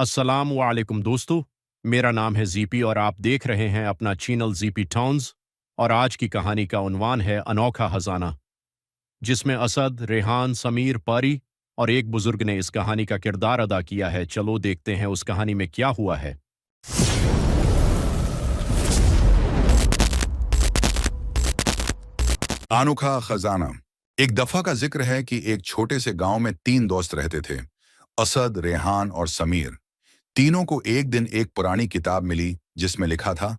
अस्सलाम वालेकुम दोस्तों। मेरा नाम है जीपी और आप देख रहे हैं अपना चैनल जीपी टाउन्स। और आज की कहानी का उन्वान है अनोखा खजाना, जिसमें असद, रेहान, समीर, पारी और एक बुजुर्ग ने इस कहानी का किरदार अदा किया है। चलो देखते हैं उस कहानी में क्या हुआ है। अनोखा खजाना। एक दफा का जिक्र है कि एक छोटे से गांव में 3 दोस्त रहते थे, असद, रेहान और समीर। तीनों को एक दिन एक पुरानी किताब मिली जिसमें लिखा था,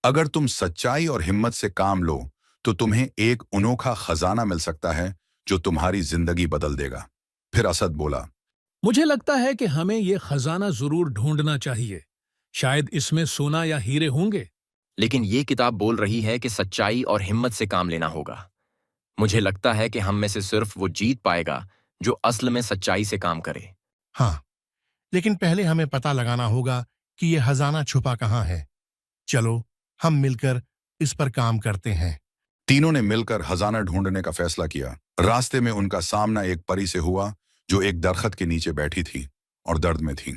अगर तुम सच्चाई और हिम्मत से काम लो तो तुम्हें एक अनोखा खजाना मिल सकता है जो तुम्हारी जिंदगी बदल देगा। फिर असद बोला, मुझे लगता है कि हमें ये खजाना जरूर ढूंढना चाहिए। शायद इसमें सोना या हीरे होंगे। लेकिन ये किताब बोल रही है कि सच्चाई और हिम्मत से काम लेना होगा। मुझे लगता है कि हम में से सिर्फ वो जीत पाएगा जो असल में सच्चाई से काम करे। हाँ, लेकिन पहले हमें पता लगाना होगा कि यह खजाना छुपा कहाँ है। चलो, हम मिलकर इस पर काम करते हैं। तीनों ने मिलकर खजाना ढूंढने का फैसला किया। रास्ते में उनका सामना एक परी से हुआ जो एक दरख्त के नीचे बैठी थी और दर्द में थी।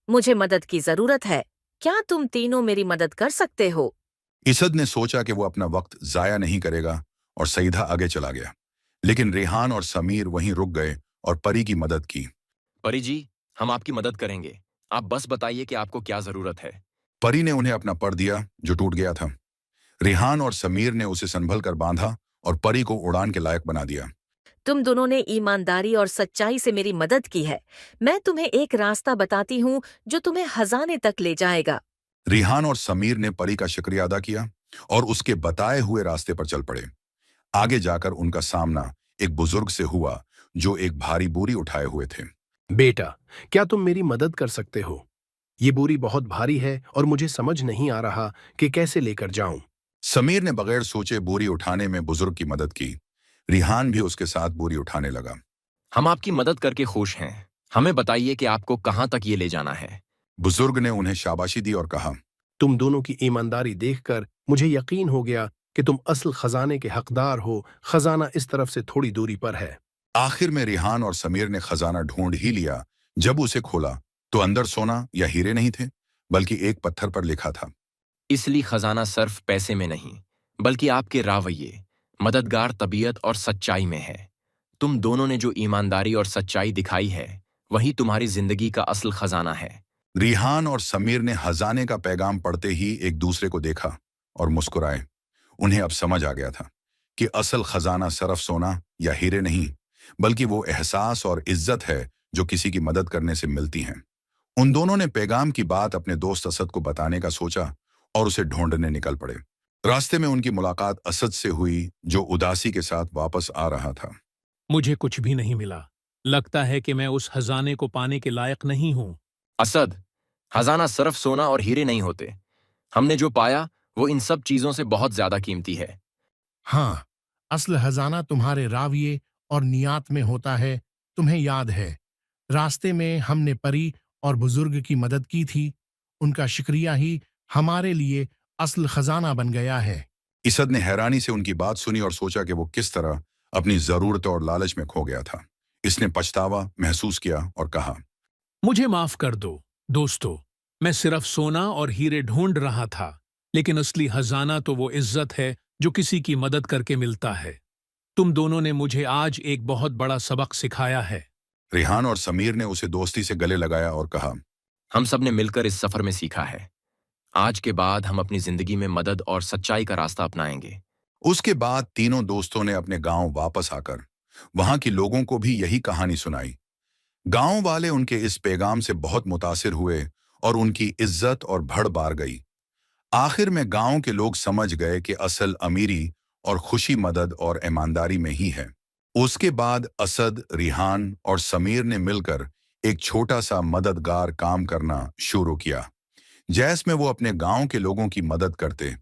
मुझे मदद की जरूरत है। क्या तुम तीनों मेरी मदद कर सकते हो? इसद ने सोचा कि वो अपना वक्त जाया नहीं करेगा और सीधा आगे चला गया। लेकिन रेहान और समीर वहीं रुक गए और परी की मदद की। परी जी, हम आपकी मदद करेंगे। आप बस बताइए कि आपको क्या जरूरत है। परी ने उन्हें अपना पर दिया जो टूट गया था। रेहान और समीर ने उसे संभल कर बांधा और परी को उड़ान के लायक बना दिया। तुम दोनों ने ईमानदारी और सच्चाई से मेरी मदद की है। मैं तुम्हें एक रास्ता बताती हूँ जो तुम्हें खजाने तक ले जाएगा। रेहान और समीर ने परी का शुक्रिया अदा किया और उसके बताए हुए रास्ते पर चल पड़े। आगे जाकर उनका सामना एक बुजुर्ग से हुआ जो एक भारी बोरी उठाए हुए थे। बेटा, क्या तुम मेरी मदद कर सकते हो? ये बोरी बहुत भारी है और मुझे समझ नहीं आ रहा कि कैसे लेकर जाऊं। समीर ने बगैर सोचे बोरी उठाने में बुजुर्ग की मदद की। रेहान भी उसके साथ बोरी उठाने लगा। हम आपकी मदद करके खुश हैं। हमें बताइए कि आपको कहाँ तक ये ले जाना है। बुजुर्ग ने उन्हें शाबाशी दी और कहा, तुम दोनों की ईमानदारी देखकर मुझे यकीन हो गया कि तुम असल खजाने के हकदार हो। खजाना इस तरफ से थोड़ी दूरी पर है। आखिर में रेहान और समीर ने खजाना ढूंढ ही लिया। जब उसे खोला तो अंदर सोना या हीरे नहीं थे, बल्कि एक पत्थर पर लिखा था, इसलिए खजाना सिर्फ पैसे में नहीं, बल्कि आपके रवैये, मददगार तबीयत और सच्चाई में है। तुम दोनों ने जो ईमानदारी और सच्चाई दिखाई है, वही तुम्हारी जिंदगी का असल खजाना है। रेहान और समीर ने खजाने का पैगाम पढ़ते ही एक दूसरे को देखा और मुस्कुराए। उन्हें अब समझ आ गया था कि असल खजाना सिर्फ सोना या हीरे नहीं, बल्कि वो एहसास और इज्जत है जो किसी की मदद करने से मिलती हैं। उन दोनों ने पैगाम की बात अपने दोस्त असद को बताने का सोचा और उसे ढूंढने निकल पड़े। रास्ते में उनकी मुलाकात असद से हुई जो उदासी के साथ वापस आ रहा था। मुझे कुछ भी नहीं मिला। लगता है कि मैं उस खजाने को पाने के लायक नहीं हूँ। असद, खजाना सिर्फ सोना और हीरे नहीं होते। हमने जो पाया वो इन सब चीजों से बहुत ज्यादा कीमती है। हाँ, असल खजाना तुम्हारे राविये और नियात में होता है। तुम्हें याद है, रास्ते में हमने परी और बुजुर्ग की मदद की थी। उनका शुक्रिया ही हमारे लिए असल खजाना बन गया है। इसद ने हैरानी से उनकी बात सुनी और सोचा कि वो किस तरह अपनी जरूरतों और लालच में खो गया था। इसने पछतावा महसूस किया और कहा, मुझे माफ कर दो दोस्तों। मैं सिर्फ सोना और हीरे ढूंढ रहा था, लेकिन असली खजाना तो वो इज्जत है जो किसी की मदद करके मिलता है। तुम दोनों ने मुझे आज एक बहुत बड़ा सबक सिखाया है। रेहान और समीर ने उसे दोस्ती से गले लगाया और कहा, हम सब ने मिलकर इस सफर में सीखा है। आज के बाद हम अपनी जिंदगी में मदद और सच्चाई का रास्ता अपनाएंगे। उसके बाद तीनों दोस्तों ने अपने गांव वापस आकर वहां के लोगों को भी यही कहानी सुनाई। गांव वाले उनके इस पैगाम से बहुत मुतासिर हुए और उनकी इज्जत और भड़ बार गई। आखिर में गांव के लोग समझ गए कि असल अमीरी और खुशी मदद और ईमानदारी में ही है। उसके बाद असद, रेहान और समीर ने मिलकर एक छोटा सा मददगार काम करना शुरू किया, जैसमें वो अपने गांव के लोगों की मदद करते।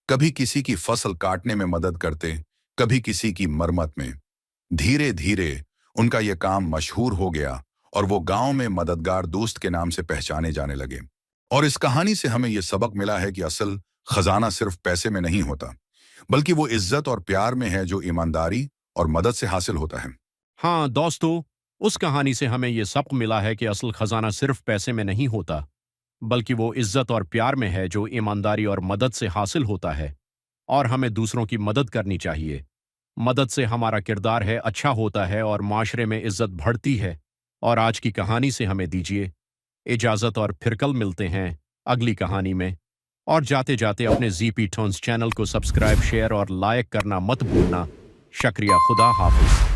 कभी किसी की फसल काटने में मदद करते, कभी किसी की मरम्मत में। धीरे धीरे उनका यह काम मशहूर हो गया और वो गांव में मददगार दोस्त के नाम से पहचाने जाने लगे। और इस कहानी से हमें यह सबक मिला है कि असल खजाना सिर्फ पैसे में नहीं होता, बल्कि वो इज्जत और प्यार में है जो ईमानदारी और मदद से हासिल होता है। हाँ दोस्तों, उस कहानी से हमें यह सबक मिला है कि असल खजाना सिर्फ पैसे में नहीं होता, बल्कि वो इज्जत और प्यार में है जो ईमानदारी और मदद से हासिल होता है। और हमें दूसरों की मदद करनी चाहिए। मदद से हमारा किरदार है अच्छा होता है और माशरे में इज्जत बढ़ती है। और आज की कहानी से हमें दीजिए इजाज़त और फिर कल मिलते हैं अगली कहानी में। और जाते जाते अपने जीपी टोन्स चैनल को सब्सक्राइब, शेयर और लाइक करना मत भूलना। शुक्रिया, खुदा हाफिज।